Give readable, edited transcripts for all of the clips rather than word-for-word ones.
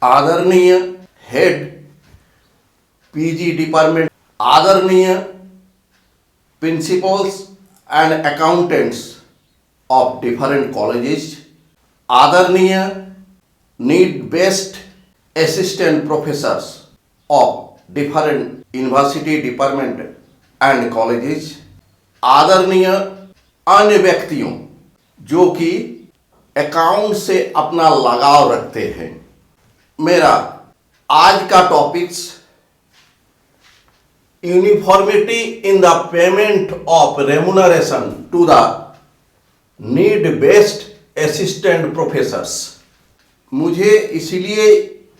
आदरणीय head PG department, आदरणीय principals and accountants of different colleges, आदरणीय need based assistant professors of different university department and colleges, आदरणीय अन्य व्यक्तियों जो कि अकाउंट से अपना लगाव रखते हैं। मेरा आज का topics uniformity in the payment of remuneration to the need based assistant professors. मुझे इसलिए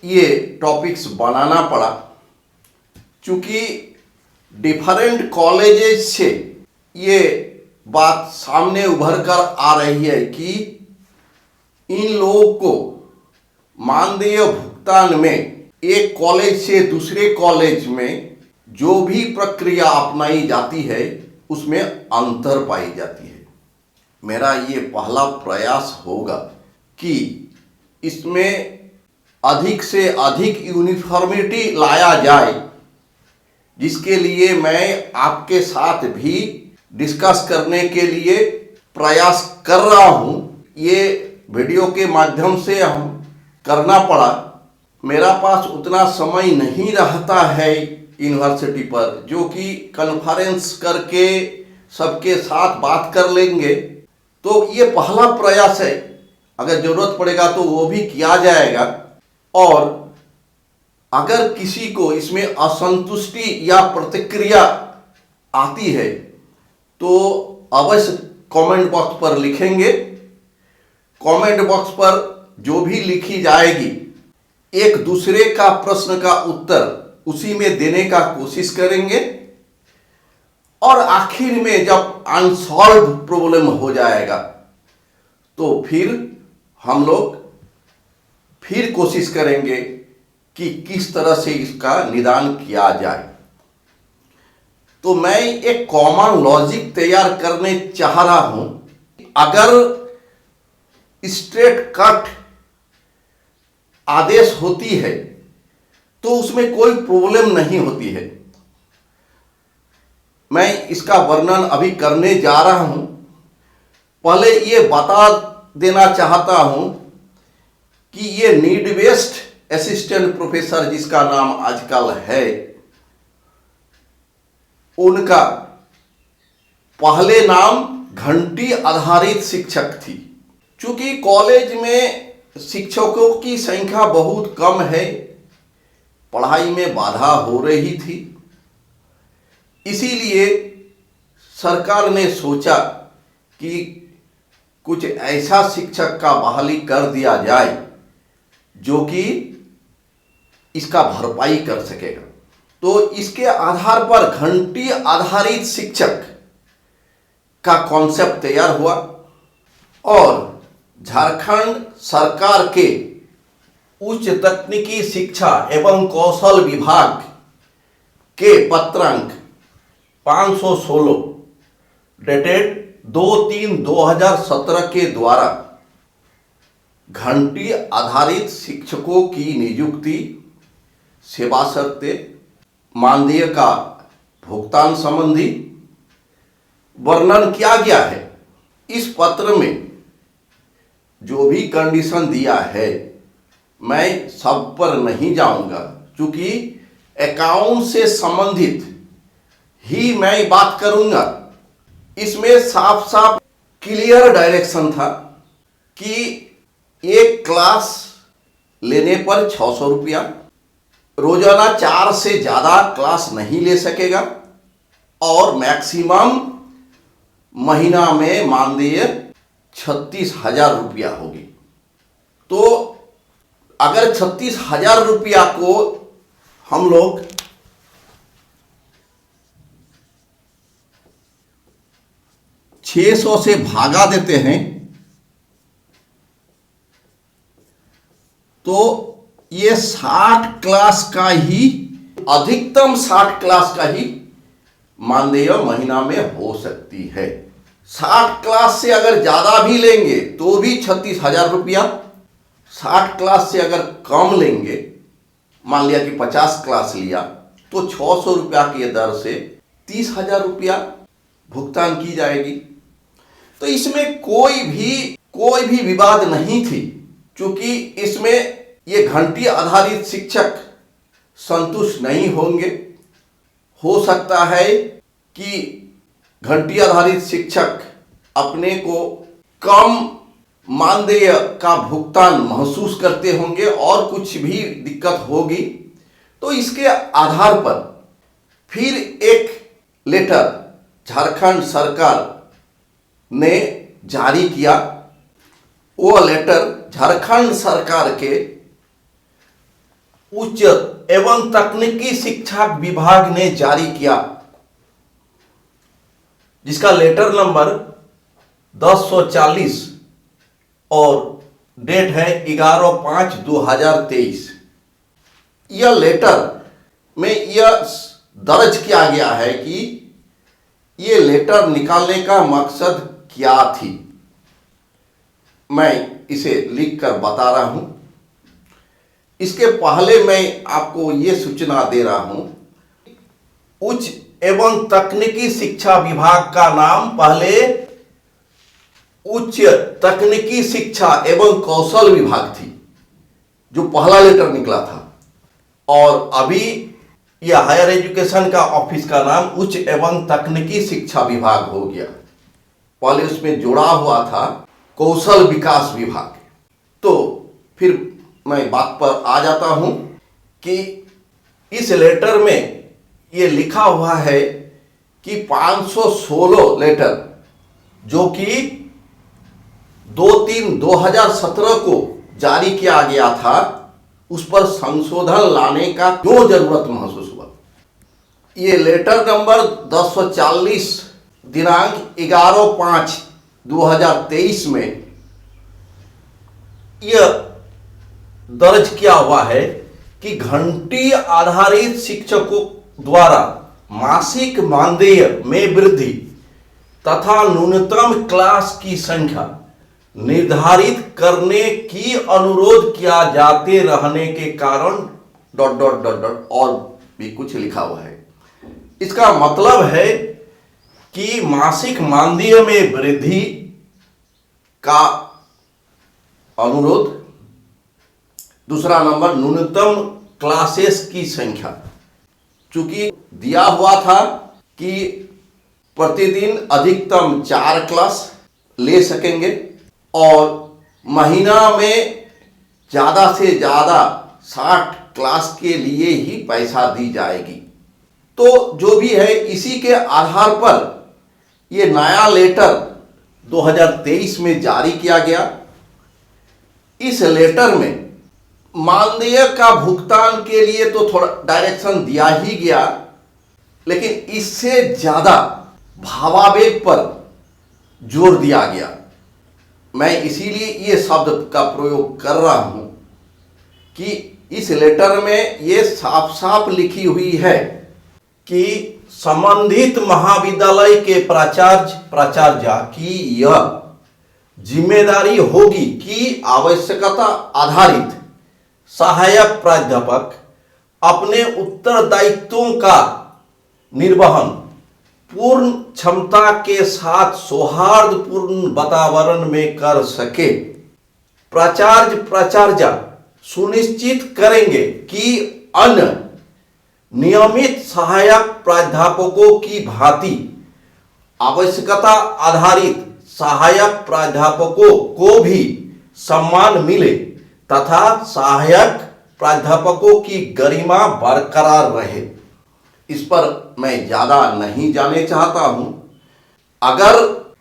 ये टॉपिक्स बनाना पड़ा क्योंकि डिफरेंट कॉलेजेस से ये बात सामने उभर कर आ रही है कि इन लोगों को मानदेय भुगतान में एक कॉलेज से दूसरे कॉलेज में जो भी प्रक्रिया अपनाई जाती है उसमें अंतर पाई जाती है। मेरा ये पहला प्रयास होगा कि इसमें अधिक से अधिक यूनिफॉर्मिटी लाया जाए, जिसके लिए मैं आपके साथ भी डिस्कस करने के लिए प्रयास कर रहा हूँ। ये वीडियो के माध्यम से हम करना पड़ा। मेरा पास उतना समय नहीं रहता है यूनिवर्सिटी पर जो कि कॉन्फ्रेंस करके सबके साथ बात कर लेंगे। तो ये पहला प्रयास है, अगर ज़रूरत पड़ेगा तो वो भी किया जाएगा। और अगर किसी को इसमें असंतुष्टि या प्रतिक्रिया आती है तो अवश्य कमेंट बॉक्स पर लिखेंगे। कमेंट बॉक्स पर जो भी लिखी जाएगी एक दूसरे का प्रश्न का उत्तर उसी में देने का कोशिश करेंगे। और आखिर में जब अनसॉल्व प्रॉब्लम हो जाएगा तो फिर हम लोग फिर कोशिश करेंगे कि किस तरह से इसका निदान किया जाए। तो मैं एक कॉमन लॉजिक तैयार करने चाह रहा हूं। अगर स्ट्रेट कट आदेश होती है तो उसमें कोई प्रॉब्लम नहीं होती है। मैं इसका वर्णन अभी करने जा रहा हूं। पहले ये बता देना चाहता हूं कि ये नीड बेस्ड असिस्टेंट प्रोफेसर जिसका नाम आजकल है, उनका पहले नाम घंटी आधारित शिक्षक थी। चूंकि कॉलेज में शिक्षकों की संख्या बहुत कम है, पढ़ाई में बाधा हो रही थी, इसीलिए सरकार ने सोचा कि कुछ ऐसा शिक्षक का बहाली कर दिया जाए जो कि इसका भरपाई कर सकेगा। तो इसके आधार पर घंटी आधारित शिक्षक का कॉन्सेप्ट तैयार हुआ और झारखंड सरकार के उच्च तकनीकी शिक्षा एवं कौशल विभाग के पत्रांक 516 डेटेड 2/3/2017 के द्वारा घंटी आधारित शिक्षकों की नियुक्ति, सेवा शर्तें, मानदेय का भुगतान संबंधी वर्णन किया गया है। इस पत्र में जो भी कंडीशन दिया है मैं सब पर नहीं जाऊंगा क्योंकि अकाउंट से संबंधित ही मैं बात करूंगा। इसमें साफ साफ क्लियर डायरेक्शन था कि एक क्लास लेने पर 600 रुपया, रोजाना 4 से ज़्यादा क्लास नहीं ले सकेगा और मैक्सिमम महीना में मानदेय 36,000 रुपया होगी। तो अगर 36,000 रुपया को हम लोग $600 से भागा देते हैं तो ये 60 क्लास का ही, अधिकतम 60 क्लास का ही मानदेय महीना में हो सकती है। 60 क्लास से अगर ज़्यादा भी लेंगे तो भी 36,000 रुपया, 60 क्लास से अगर कम लेंगे, मान लिया कि 50 क्लास लिया, तो 600 रुपया की दर से 30,000 रुपया भुगतान की जाएगी। तो इसमें कोई भी विवाद नहीं थी, क्योंकि इसमें ये घंटी आधारित शिक्षक संतुष्ट नहीं होंगे। हो सकता है कि घंटी आधारित शिक्षक अपने को कम मानदेय का भुगतान महसूस करते होंगे और कुछ भी दिक्कत होगी। तो इसके आधार पर फिर एक लेटर झारखंड सरकार ने जारी किया। वो लेटर झारखंड सरकार के उच्च एवं तकनीकी शिक्षा विभाग ने जारी किया, जिसका लेटर नंबर 1040 और डेट है 11/5/2023। यह लेटर में यह दर्ज किया गया है कि ये लेटर निकालने का मकसद क्या थी। मैं इसे लिखकर बता रहा हूं। इसके पहले मैं आपको ये सूचना दे रहा हूं, उच्च एवं तकनीकी शिक्षा विभाग का नाम पहले उच्च तकनीकी शिक्षा एवं कौशल विभाग थी, जो पहला लेटर निकला था, और अभी यह हायर एजुकेशन का ऑफिस का नाम उच्च एवं तकनीकी शिक्षा विभाग हो गया। पहले उसमें जोड़ा हुआ था कौशल विकास विभाग। तो फिर मैं बात पर आ जाता हूं कि इस लेटर में ये लिखा हुआ है कि 516 लेटर जो कि 2/3/2017 को जारी किया गया था, उस पर संशोधन लाने का क्यों जरूरत महसूस हुआ। ये लेटर नंबर 1040 दिनांक 11/5/2023 में यह दर्ज किया हुआ है कि घंटी आधारित शिक्षकों द्वारा मासिक मानदेय में वृद्धि तथा न्यूनतम क्लास की संख्या निर्धारित करने की अनुरोध किया जाते रहने के कारण ... और भी कुछ लिखा हुआ है। इसका मतलब है कि मासिक मानदेय में वृद्धि का अनुरोध। दूसरा नंबर, न्यूनतम क्लासेस की संख्या, चूंकि दिया हुआ था कि प्रतिदिन अधिकतम 4 क्लास ले सकेंगे और महीना में ज़्यादा से ज़्यादा 60 क्लास के लिए ही पैसा दी जाएगी। तो जो भी है, इसी के आधार पर ये नया लेटर 2023 में जारी किया गया। इस लेटर में मानदेय का भुगतान के लिए तो थोड़ा डायरेक्शन दिया ही गया, लेकिन इससे ज़्यादा भावावेग पर जोर दिया गया। मैं इसीलिए ये शब्द का प्रयोग कर रहा हूं कि इस लेटर में ये साफ साफ लिखी हुई है कि संबंधित महाविद्यालय के प्राचार्य की यह जिम्मेदारी होगी कि आवश्यकता आधारित सहायक प्राध्यापक अपने उत्तरदायित्वों का निर्वहन पूर्ण क्षमता के साथ सौहार्दपूर्ण वातावरण में कर सके। प्राचार्य सुनिश्चित करेंगे कि अन्य नियमित सहायक प्राध्यापकों की भांति आवश्यकता आधारित सहायक प्राध्यापकों को भी सम्मान मिले तथा सहायक प्राध्यापकों की गरिमा बरकरार रहे। इस पर मैं ज़्यादा नहीं जाने चाहता हूं। अगर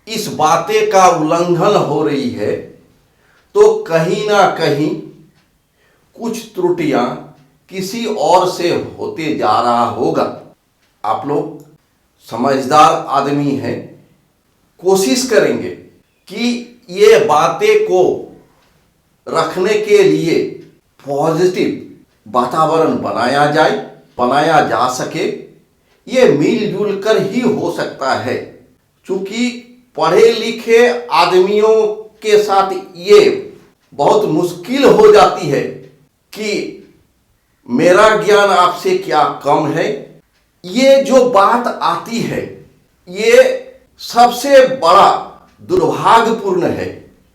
इस बातें का उल्लंघन हो रही है तो कहीं ना कहीं कुछ त्रुटियां किसी और से होते जा रहा होगा। आप लोग समझदार आदमी हैं, कोशिश करेंगे कि ये बातें को रखने के लिए पॉजिटिव वातावरण बनाया जा सके। ये मिलजुल कर ही हो सकता है, क्योंकि पढ़े लिखे आदमियों के साथ ये बहुत मुश्किल हो जाती है कि मेरा ज्ञान आपसे क्या कम है। ये जो बात आती है ये सबसे बड़ा दुर्भाग्यपूर्ण है,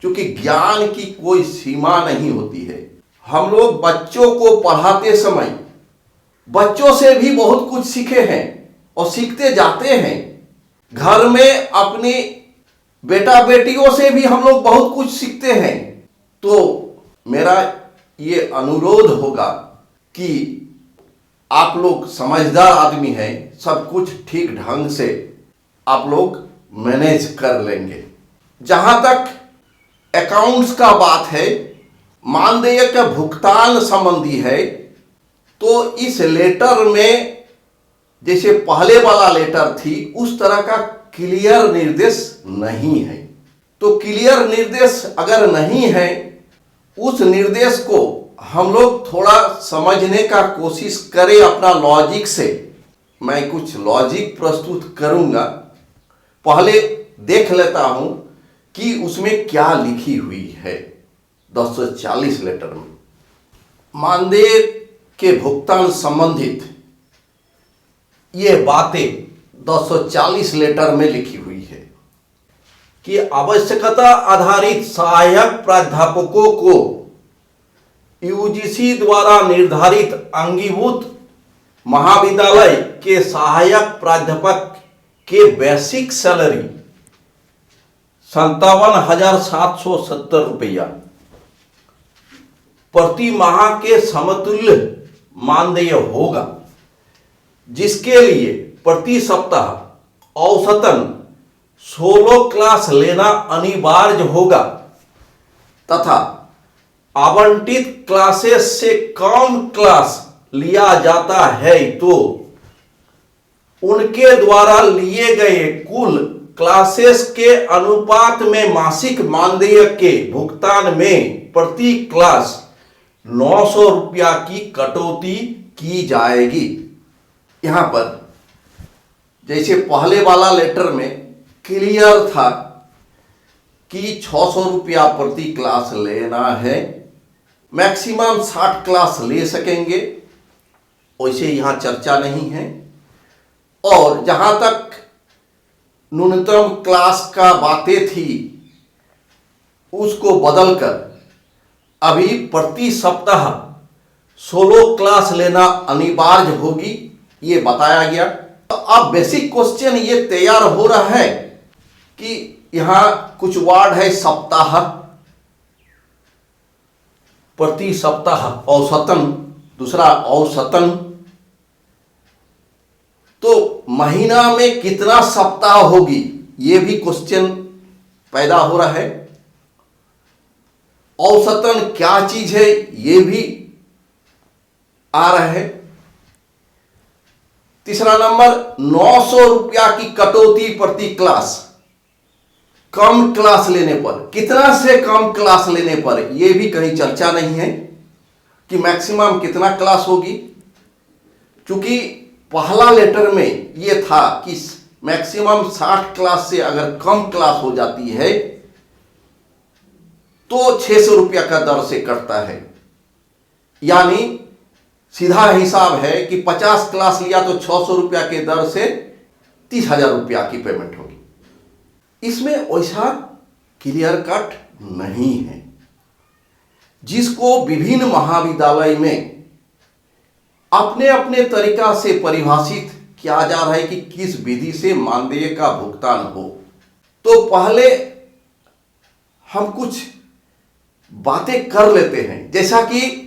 क्योंकि ज्ञान की कोई सीमा नहीं होती है। हम लोग बच्चों को पढ़ाते समय बच्चों से भी बहुत कुछ सीखे हैं और सीखते जाते हैं। घर में अपनी बेटा बेटियों से भी हम लोग बहुत कुछ सीखते हैं। तो मेरा ये अनुरोध होगा कि आप लोग समझदार आदमी हैं, सब कुछ ठीक ढंग से आप लोग मैनेज कर लेंगे। जहां तक अकाउंट्स का बात है, मानदेय का भुगतान संबंधी है, तो इस लेटर में जैसे पहले वाला लेटर थी उस तरह का क्लियर निर्देश नहीं है। तो क्लियर निर्देश अगर नहीं है, उस निर्देश को हम लोग थोड़ा समझने का कोशिश करें अपना लॉजिक से। मैं कुछ लॉजिक प्रस्तुत करूंगा, पहले देख लेता हूं कि उसमें क्या लिखी हुई है 240 लेटर में। मानदेय के भुगतान संबंधित ये बातें 240 लेटर में लिखी हुई है कि आवश्यकता आधारित सहायक प्राध्यापकों को यूजीसी द्वारा निर्धारित अंगीभूत महाविद्यालय के सहायक प्राध्यापक के बेसिक सैलरी 57,770 रुपया प्रति माह के समतुल्य मानदेय होगा, जिसके लिए प्रति सप्ताह औसतन 16 क्लास लेना अनिवार्य होगा तथा आवंटित क्लासेस से कम क्लास लिया जाता है तो उनके द्वारा लिए गए कुल क्लासेस के अनुपात में मासिक मानदेय के भुगतान में प्रति क्लास 900 रुपया की कटौती की जाएगी। यहां पर जैसे पहले वाला लेटर में क्लियर था कि 600 रुपया प्रति क्लास लेना है, मैक्सिमम 60 क्लास ले सकेंगे, वैसे यहां चर्चा नहीं है। और जहां तक न्यूनतम क्लास का बातें थी उसको बदलकर अभी प्रति सप्ताह 16 क्लास लेना अनिवार्य होगी, ये बताया गया। अब बेसिक क्वेश्चन ये तैयार हो रहा है कि यहां कुछ वर्ड है सप्ताह, प्रति सप्ताह औसतन, दूसरा औसतन, तो महीना में कितना सप्ताह होगी ये भी क्वेश्चन पैदा हो रहा है। औसतन क्या चीज है ये भी आ रहा है। तीसरा नंबर 900 रुपया की कटौती प्रति क्लास, कम क्लास लेने पर, कितना से कम क्लास लेने पर, यह भी कहीं चर्चा नहीं है कि मैक्सिमम कितना क्लास होगी। क्योंकि पहला लेटर में यह था कि मैक्सिमम 60 क्लास से अगर कम क्लास हो जाती है तो 600 रुपया का दर से कटता है, यानी सीधा हिसाब है कि 50 क्लास लिया तो 600 रुपया के दर से 30,000 रुपया की पेमेंट होगी। इसमें वैसा क्लियर कट नहीं है, जिसको विभिन्न महाविद्यालय में अपने अपने तरीका से परिभाषित किया जा रहा है कि किस विधि से मानदेय का भुगतान हो। तो पहले हम कुछ बातें कर लेते हैं, जैसा कि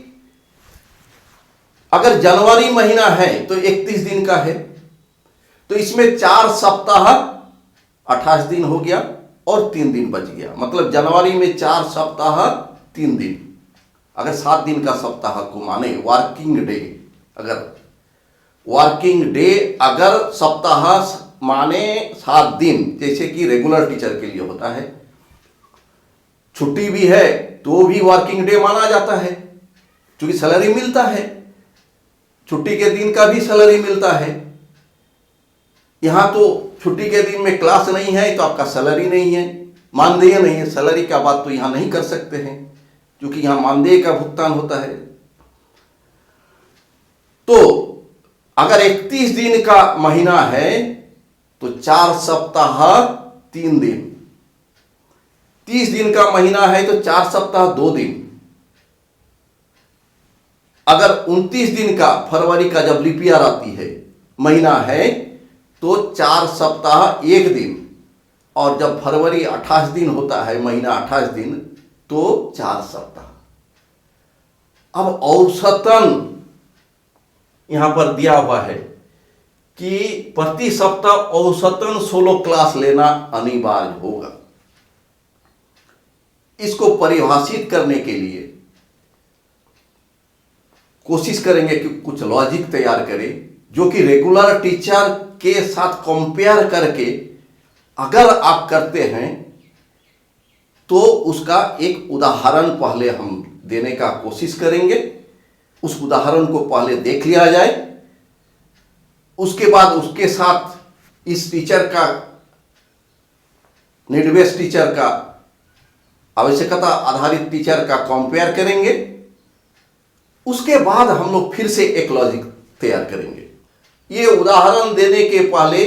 अगर जनवरी महीना है तो 31 दिन का है, तो इसमें 4 सप्ताह 28 दिन हो गया और 3 दिन बच गया। मतलब जनवरी में 4 सप्ताह 3 दिन, अगर 7 दिन का सप्ताह को माने वर्किंग डे, अगर वर्किंग डे अगर सप्ताह माने 7 दिन, जैसे कि रेगुलर टीचर के लिए होता है, छुट्टी भी है तो भी वर्किंग डे माना जाता है, क्योंकि सैलरी मिलता है, छुट्टी के दिन का भी सैलरी मिलता है। यहां तो छुट्टी के दिन में क्लास नहीं है तो आपका सैलरी नहीं है, मानदेय नहीं है, सैलरी का बात तो यहां नहीं कर सकते हैं, क्योंकि यहां मानदेय का भुगतान होता है। तो अगर 31 दिन का महीना है तो 4 सप्ताह 3 दिन, 30 दिन का महीना है तो 4 सप्ताह 2 दिन। अगर 29 दिन का फरवरी का जब लीप ईयर आती है महीना है तो 4 सप्ताह 1 दिन, और जब फरवरी 28 दिन होता है, महीना 28 दिन, तो 4 सप्ताह। अब औसतन यहां पर दिया हुआ है कि प्रति सप्ताह औसतन 16 क्लास लेना अनिवार्य होगा। इसको परिभाषित करने के लिए कोशिश करेंगे कि कुछ लॉजिक तैयार करें जो कि रेगुलर टीचर के साथ कंपेयर करके अगर आप करते हैं तो उसका एक उदाहरण पहले हम देने का कोशिश करेंगे। उस उदाहरण को पहले देख लिया जाए, उसके बाद उसके साथ इस टीचर का, नीड बेस्ड टीचर का, आवश्यकता आधारित टीचर का कंपेयर करेंगे। उसके बाद हम लोग फिर से एक लॉजिक तैयार करेंगे। ये उदाहरण देने के पहले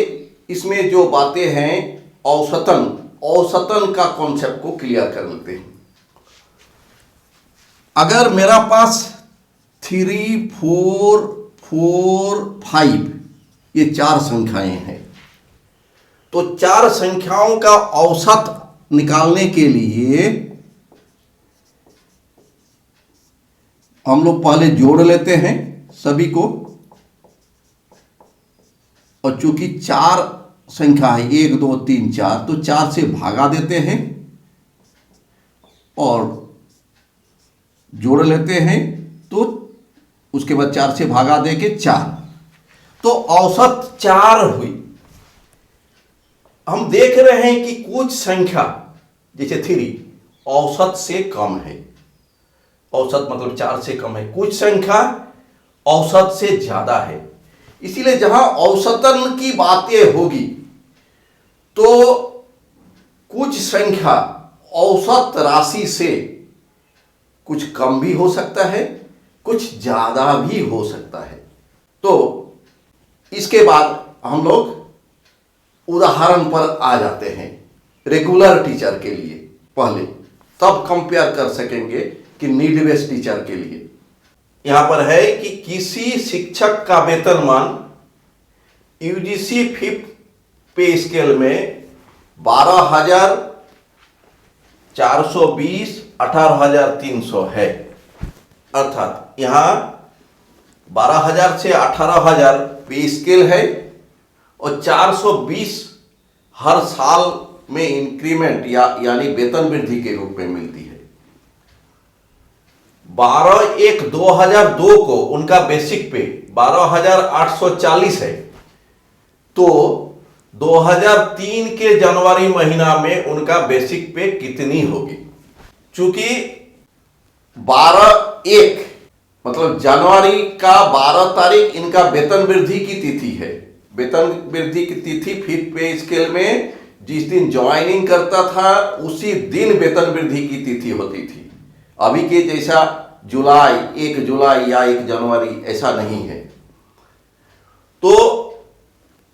इसमें जो बातें हैं औसतन का कॉन्सेप्ट को क्लियर कर लेते हैं। अगर मेरा पास 3, 4, 4, 5 ये 4 संख्याएं हैं तो 4 संख्याओं का औसत निकालने के लिए हम लोग पहले जोड़ लेते हैं सभी को, और चूंकि 4 संख्या है 1, 2, 3, 4 तो 4 से भागा देते हैं और जोड़ लेते हैं, तो उसके बाद 4 से भागा दे के 4, तो औसत 4 हुई। हम देख रहे हैं कि कुछ संख्या जैसे 3 औसत से कम है, औसत मतलब 4 से कम है, कुछ संख्या औसत से ज्यादा है। इसीलिए जहां औसतन की बातें होगी तो कुछ संख्या औसत राशि से कुछ कम भी हो सकता है, कुछ ज्यादा भी हो सकता है। तो इसके बाद हम लोग उदाहरण पर आ जाते हैं रेगुलर टीचर के लिए पहले, तब कंपेयर कर सकेंगे कि नीड बेस्ड टीचर के लिए। यहां पर है कि किसी शिक्षक का वेतनमान यूजीसी 5th पे स्केल में 12,420 18,300 है। अर्थात यहां 12,000 से 18,000 पे स्केल है और 420 हर साल में इंक्रीमेंट यानी वेतन वृद्धि के रूप में मिलती है। 12/1/2002 को उनका बेसिक पे 12,840 है, तो 2003 के जनवरी महीना में उनका बेसिक पे कितनी होगी? चूंकि 12/1 मतलब जनवरी का 12 तारीख इनका वेतन वृद्धि की तिथि है। वेतन वृद्धि की तिथि 5th पे स्केल में जिस दिन ज्वाइनिंग करता था उसी दिन वेतन वृद्धि की तिथि होती थी। अभी के जैसा जुलाई 1 जुलाई या 1 जनवरी ऐसा नहीं है। तो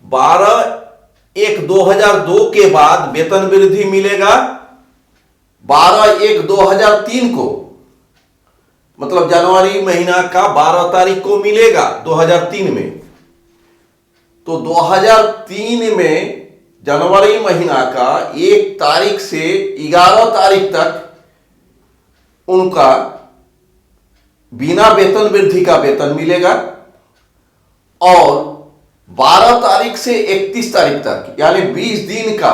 12/1/2002 के बाद वेतन वृद्धि मिलेगा 12/1/2003 को, मतलब जनवरी महीना का 12 तारीख को मिलेगा 2003 में। तो 2003 में जनवरी महीना का 1 तारीख से 11 तारीख तक उनका बिना वेतन वृद्धि का वेतन मिलेगा और 12 तारीख से 31 तारीख तक यानी 20 दिन का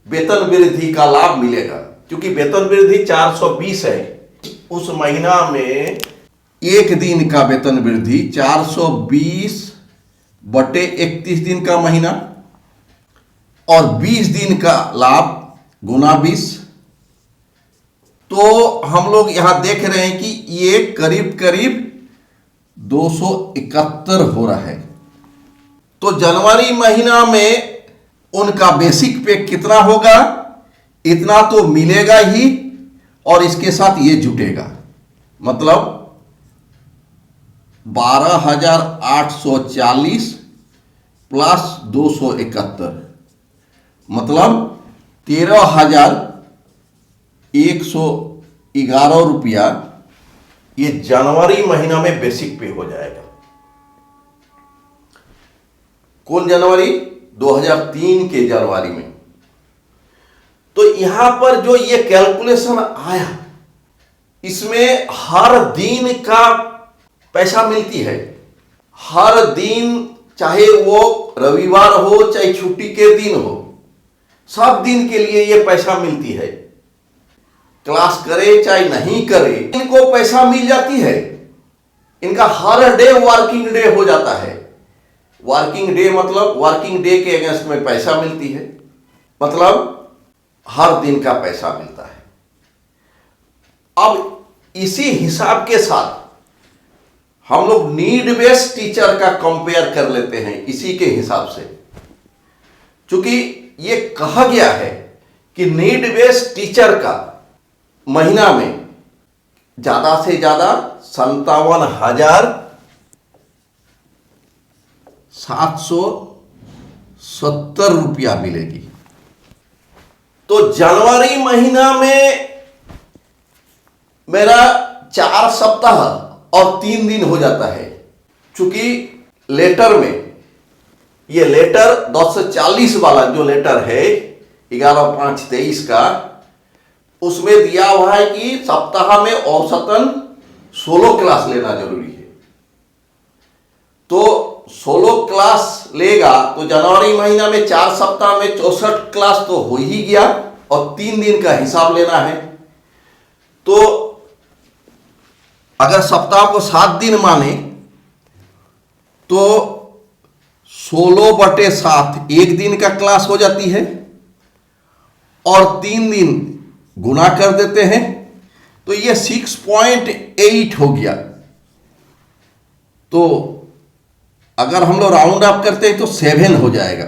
वेतन वृद्धि का लाभ मिलेगा। क्योंकि वेतन वृद्धि 420 है, उस महीना में 1 दिन का वेतन वृद्धि 420/31 दिन का महीना और 20 दिन का लाभ गुना 20। तो हम लोग यहां देख रहे हैं कि ये करीब करीब 271 हो रहा है। तो जनवरी महीना में उनका बेसिक पे कितना होगा? इतना तो मिलेगा ही और इसके साथ ये जुटेगा। मतलब 12,840 प्लस 271 मतलब 13,111 रुपया ये जनवरी महीना में बेसिक पे हो जाएगा। कौन जनवरी? 2003 के जनवरी में। तो यहां पर जो ये कैलकुलेशन आया, इसमें हर दिन का पैसा मिलती है। हर दिन, चाहे वो रविवार हो चाहे छुट्टी के दिन हो, सब दिन के लिए ये पैसा मिलती है। क्लास करे चाहे नहीं करे, इनको पैसा मिल जाती है। इनका हर डे वर्किंग डे हो जाता है। वर्किंग डे मतलब वर्किंग डे के अगेंस्ट में पैसा मिलती है, मतलब हर दिन का पैसा मिलता है। अब इसी हिसाब के साथ हम लोग नीड बेस्ड टीचर का कंपेयर कर लेते हैं इसी के हिसाब से। क्योंकि ये कहा गया है कि नीड बेस्ड टीचर का महीना में ज्यादा से ज्यादा 57,770 रुपया मिलेगी। तो जनवरी महीना में मेरा 4 सप्ताह और 3 दिन हो जाता है। चूंकि लेटर में, ये लेटर 240 वाला जो लेटर है 11/5/23 का, उसमें दिया हुआ है कि सप्ताह में औसतन 16 क्लास लेना जरूरी है। तो 16 क्लास लेगा तो जनवरी महीना में 4 सप्ताह में 64 क्लास तो हो ही गया, और 3 दिन का हिसाब लेना है। तो अगर सप्ताह को 7 दिन माने तो 16/7 एक दिन का क्लास हो जाती है, और 3 दिन गुना कर देते हैं तो ये 6.8 हो गया। तो अगर हम लोग राउंड अप करते हैं तो 7 हो जाएगा।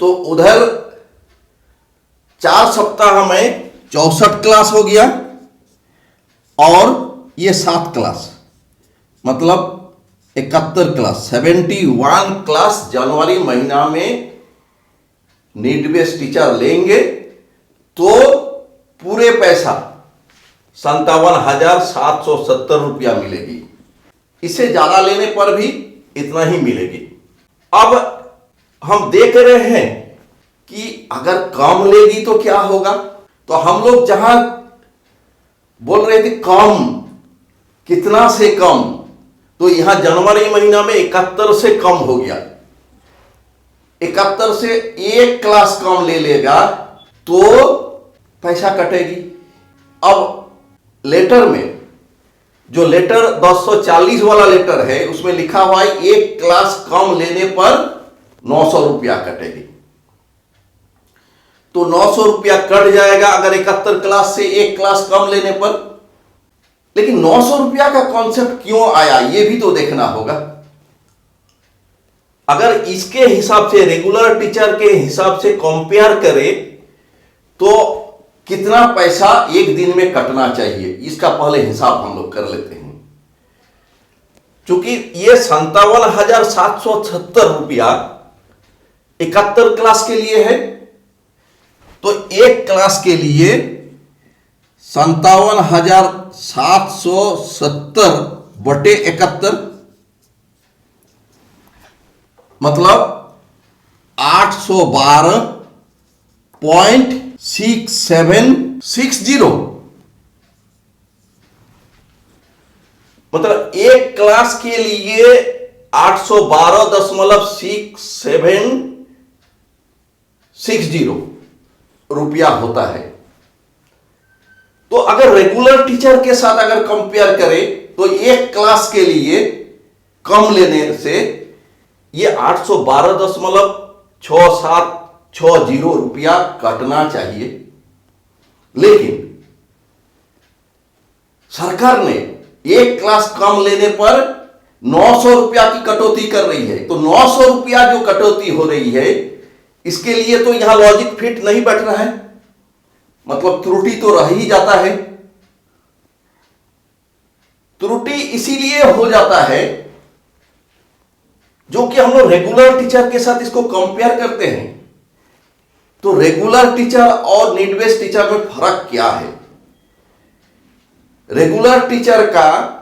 तो उधर 4 सप्ताह में 64 क्लास हो गया, और ये 7 क्लास मतलब 71 क्लास, 71 क्लास जनवरी महीना में नीड बेस्ड टीचर लेंगे तो पूरे पैसा 57,770 रुपया मिलेगी। इससे ज्यादा लेने पर भी इतना ही मिलेगी। अब हम देख रहे हैं कि अगर कम लेगी तो क्या होगा। तो हम लोग जहां बोल रहे थे कम, कितना से कम, तो यहां जनवरी महीना में 71 से कम हो गया। 71 से एक क्लास कम ले लेगा तो पैसा कटेगी। अब लेटर में, जो लेटर 240 वाला लेटर है, उसमें लिखा हुआ है एक क्लास कम लेने पर 900 रुपया कटेगी। तो 900 रुपया कट जाएगा अगर 71 क्लास से एक क्लास कम लेने पर। लेकिन 900 रुपया का कॉन्सेप्ट क्यों आया, यह भी तो देखना होगा। अगर इसके हिसाब से, रेगुलर टीचर के हिसाब से कंपेयर करें तो कितना पैसा एक दिन में कटना चाहिए, इसका पहले हिसाब हम लोग कर लेते हैं। क्योंकि ये 57,770 रुपया 71 क्लास के लिए है, तो एक क्लास के लिए 57,770/71 मतलब 812.6760, मतलब एक क्लास के लिए 812.6760 रुपया होता है। तो अगर रेगुलर टीचर के साथ अगर कंपेयर करें तो एक क्लास के लिए कम लेने से ये 812.6760 रुपया कटना चाहिए। लेकिन सरकार ने एक क्लास कम लेने पर 900 रुपया की कटौती कर रही है। तो 900 रुपया जो कटौती हो रही है, इसके लिए तो यहां लॉजिक फिट नहीं बैठ रहा है, मतलब त्रुटि तो रह ही जाता है। त्रुटि इसीलिए हो जाता है, जो कि हम लोग रेगुलर टीचर के साथ इसको कंपेयर करते हैं। तो रेगुलर टीचर और नीड बेस्ड टीचर में फर्क क्या है? रेगुलर टीचर का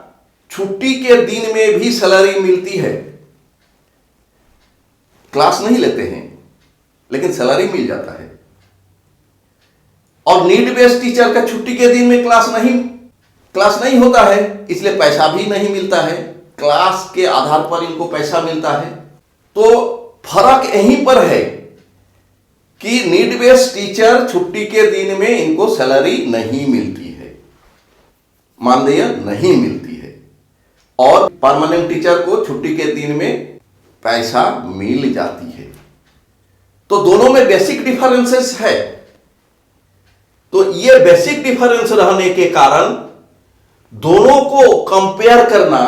छुट्टी के दिन में भी सैलरी मिलती है, क्लास नहीं लेते हैं लेकिन सैलरी मिल जाता है। और नीड बेस्ड टीचर का छुट्टी के दिन में क्लास नहीं होता है, इसलिए पैसा भी नहीं मिलता है, क्लास के आधार पर इनको पैसा मिलता है। तो फर्क यहीं पर है कि नीड बेस्ड टीचर छुट्टी के दिन में इनको सैलरी नहीं मिलती है, मानदेय नहीं मिलती है, और परमानेंट टीचर को छुट्टी के दिन में पैसा मिल जाती है। तो दोनों में बेसिक डिफरेंसेस है। तो ये बेसिक डिफरेंस रहने के कारण दोनों को कंपेयर करना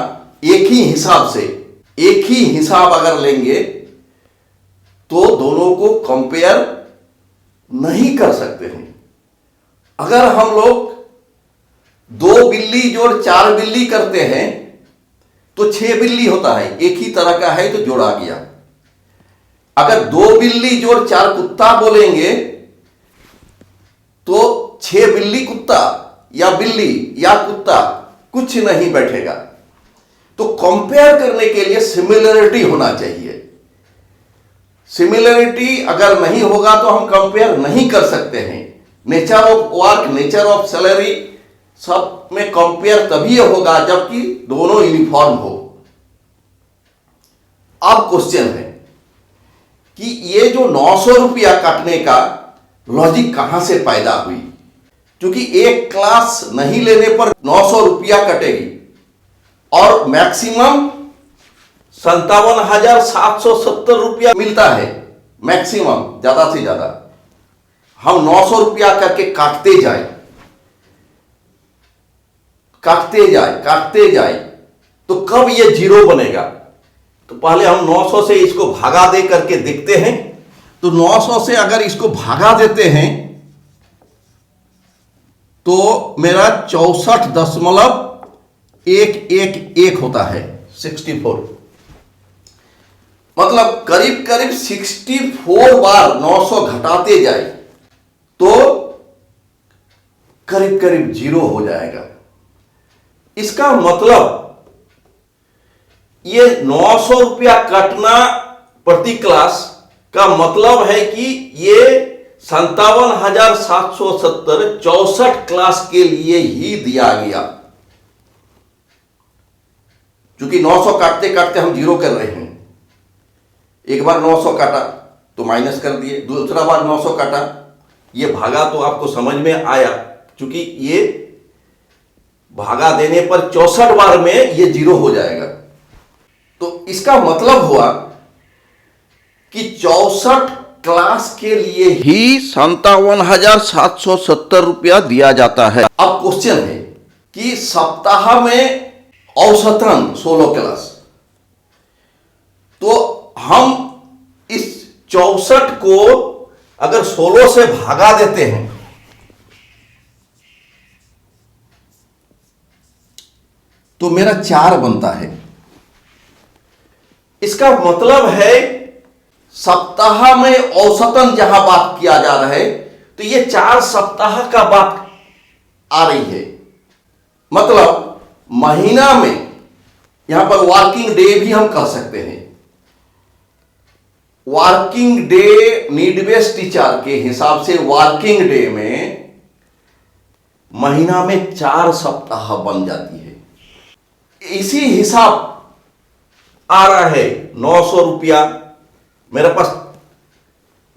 एक ही हिसाब अगर लेंगे तो दोनों को कंपेयर नहीं कर सकते हैं। अगर हम लोग 2 बिल्ली जोड़ 4 बिल्ली करते हैं तो 6 बिल्ली होता है, एक ही तरह का है तो जोड़ा गया। अगर 2 बिल्ली जोड़ 4 कुत्ता बोलेंगे तो 6 बिल्ली कुत्ता या बिल्ली या कुत्ता कुछ नहीं बैठेगा। तो कंपेयर करने के लिए सिमिलरिटी होना चाहिए। सिमिलरिटी अगर नहीं होगा तो हम कंपेयर नहीं कर सकते हैं। Nature of work, nature of salary, सब में कंपेयर तभी होगा जबकि दोनों यूनिफॉर्म हो। अब क्वेश्चन है कि ये जो 900 रुपया काटने का लॉजिक कहां से पैदा हुई? क्योंकि एक क्लास नहीं लेने पर 900 रुपया कटेगी और मैक्सिमम 57,770 रुपया मिलता है, मैक्सिमम, ज्यादा से ज्यादा। हम 900 रुपया करके काटते जाए तो कब ये जीरो बनेगा? तो पहले हम 900 से इसको भागा दे करके देखते हैं। तो 900 से अगर इसको भागा देते हैं तो मेरा 64.111 होता है, 64। मतलब करीब करीब 64 बार 900 घटाते जाए तो करीब करीब जीरो हो जाएगा। इसका मतलब ये 900 रुपया कटना प्रति क्लास का मतलब है कि ये 57,770 64 क्लास के लिए ही दिया गया। क्योंकि 900 काटते काटते हम जीरो कर रहे हैं। एक बार 900 काटा तो माइनस कर दिए, दूसरा बार 900 काटा, ये भागा तो आपको समझ में आया। क्योंकि ये भागा देने पर 64 बार में ये जीरो हो जाएगा। तो इसका मतलब हुआ कि 64 क्लास के लिए ही 57,770 रुपया दिया जाता है। अब क्वेश्चन है कि सप्ताह में औसतन 16 क्लास, तो हम इस 64 को अगर 16 से भागा देते हैं तो मेरा 4 बनता है। इसका मतलब है सप्ताह में औसतन जहां बात किया जा रहा है तो ये 4 सप्ताह का बात आ रही है। मतलब महीना में, यहां पर वर्किंग डे भी हम कह सकते हैं। Working day need based teacher के हिसाब से वर्किंग डे में महीना में 4 सप्ताह बन जाती है। इसी हिसाब आ रहा है 900 रुपया। मेरे पास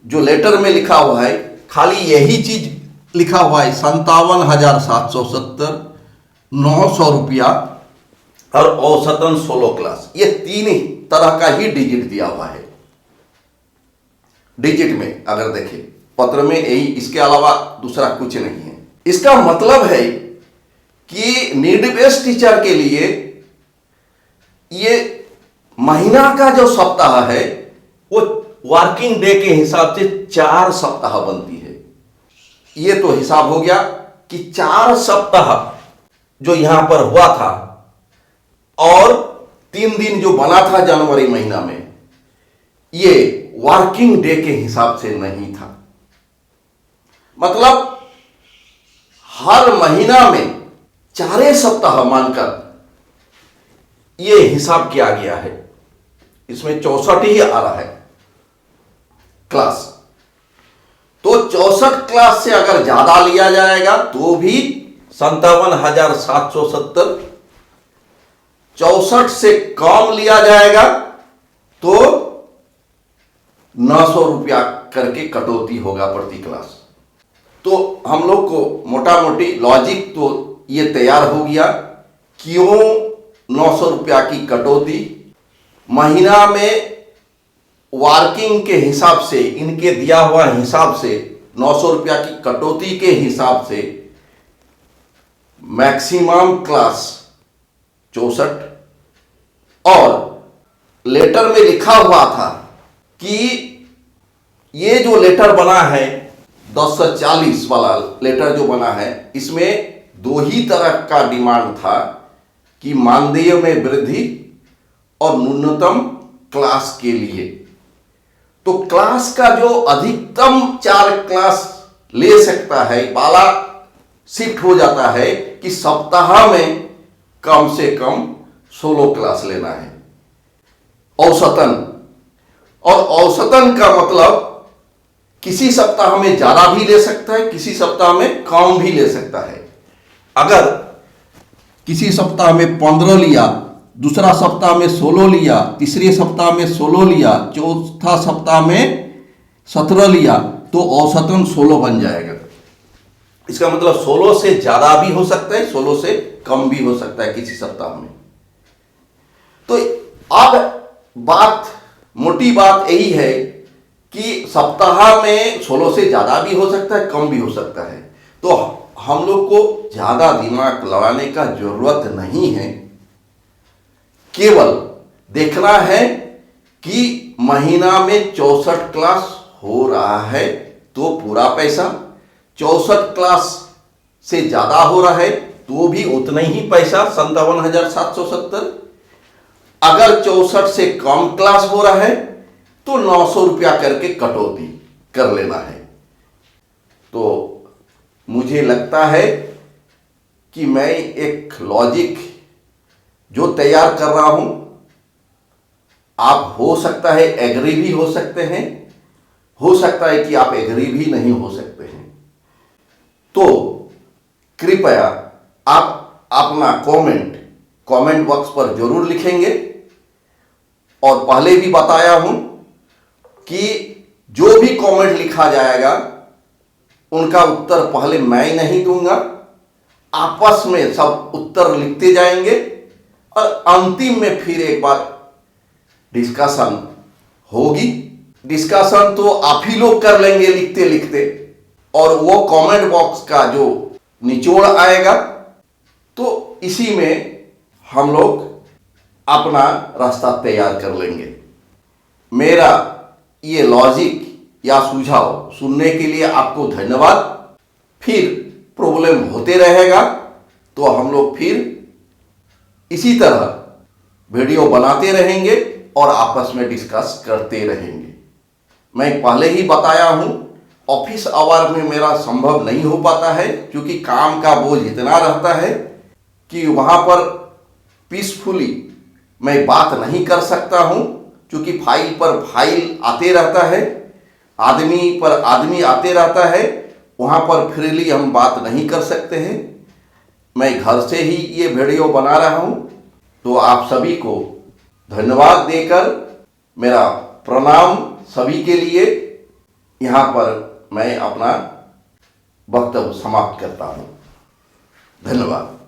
जो लेटर में लिखा हुआ है खाली यही चीज लिखा हुआ है, 57,770, 900 रुपया और औसतन 16 क्लास। ये 3 ही तरह का ही डिजिट दिया हुआ है। डिजिट में अगर देखें पत्र में यही, इसके अलावा दूसरा कुछ नहीं है। इसका मतलब है कि नीड बेस्ड टीचर के लिए ये महीना का जो सप्ताह है वो वर्किंग डे के हिसाब से 4 सप्ताह बनती है। ये तो हिसाब हो गया कि 4 सप्ताह जो यहां पर हुआ था 3 दिन जो बना था जनवरी महीना में, ये वर्किंग डे के हिसाब से नहीं था। मतलब हर महीना में 4 सप्ताह मानकर ये हिसाब किया गया है। इसमें 64 ही आ रहा है क्लास। तो 64 क्लास से अगर ज्यादा लिया जाएगा तो भी 57,770, 64 से कम लिया जाएगा तो 900 रुपया करके कटौती होगा प्रति क्लास। तो हम लोग को मोटा मोटी लॉजिक तो ये तैयार हो गया, क्यों 900 रुपया की कटौती। महीना में वर्किंग के हिसाब से, इनके दिया हुआ हिसाब से 900 रुपया की कटौती के हिसाब से मैक्सिमम क्लास 64, और लेटर में लिखा हुआ था कि ये जो लेटर बना है 1040 वाला लेटर जो बना है, इसमें 2 ही तरह का डिमांड था कि मानदेय में वृद्धि और न्यूनतम क्लास के लिए। तो क्लास का जो अधिकतम 4 क्लास ले सकता है वाला शिफ्ट हो जाता है कि सप्ताह में कम से कम 16 क्लास लेना है औसतन। और औसतन का मतलब किसी सप्ताह में ज्यादा भी ले सकता है, किसी सप्ताह में कम भी ले सकता है। अगर किसी सप्ताह में 15 लिया, दूसरा सप्ताह में 16 लिया, तीसरे सप्ताह में 16 लिया, चौथा सप्ताह में 17 लिया, तो औसतन 16 बन जाएगा। इसका मतलब 16 से ज्यादा भी हो सकता है, 16 से कम भी हो सकता है किसी सप्ताह में। तो अब मोटी बात यही है कि सप्ताह में 16 से ज्यादा भी हो सकता है, कम भी हो सकता है। तो हम लोग को ज्यादा दिमाग लड़ाने का जरूरत नहीं है, केवल देखना है कि महीना में 64 क्लास हो रहा है तो पूरा पैसा, 64 क्लास से ज्यादा हो रहा है तो भी उतना ही पैसा 57,770। अगर 64 से कम क्लास हो रहा है तो 900 रुपया करके कटौती कर लेना है। तो मुझे लगता है कि मैं एक लॉजिक जो तैयार कर रहा हूं, आप हो सकता है एग्री भी हो सकते हैं, हो सकता है कि आप एग्री भी नहीं हो सकते हैं। तो कृपया आप अपना कमेंट बॉक्स पर जरूर लिखेंगे। और पहले भी बताया हूं कि जो भी कमेंट लिखा जाएगा उनका उत्तर पहले मैं नहीं दूंगा, आपस में सब उत्तर लिखते जाएंगे और अंतिम में फिर एक बार डिस्कशन होगी। डिस्कशन तो आप ही लोग कर लेंगे लिखते लिखते, और वो कमेंट बॉक्स का जो निचोड़ आएगा तो इसी में हम लोग अपना रास्ता तैयार कर लेंगे। मेरा ये लॉजिक या सुझाव सुनने के लिए आपको धन्यवाद। फिर प्रॉब्लम होते रहेगा तो हम लोग फिर इसी तरह वीडियो बनाते रहेंगे और आपस में डिस्कस करते रहेंगे। मैं पहले ही बताया हूं, ऑफिस आवर में मेरा संभव नहीं हो पाता है क्योंकि काम का बोझ इतना रहता है कि वहां पर पीसफुली मैं बात नहीं कर सकता हूं, क्योंकि फाइल पर फाइल आते रहता है, आदमी पर आदमी आते रहता है, वहां पर फ्रीली हम बात नहीं कर सकते हैं। मैं घर से ही ये वीडियो बना रहा हूं। तो आप सभी को धन्यवाद देकर मेरा प्रणाम सभी के लिए यहां पर मैं अपना वक्तव्य समाप्त करता हूं। धन्यवाद।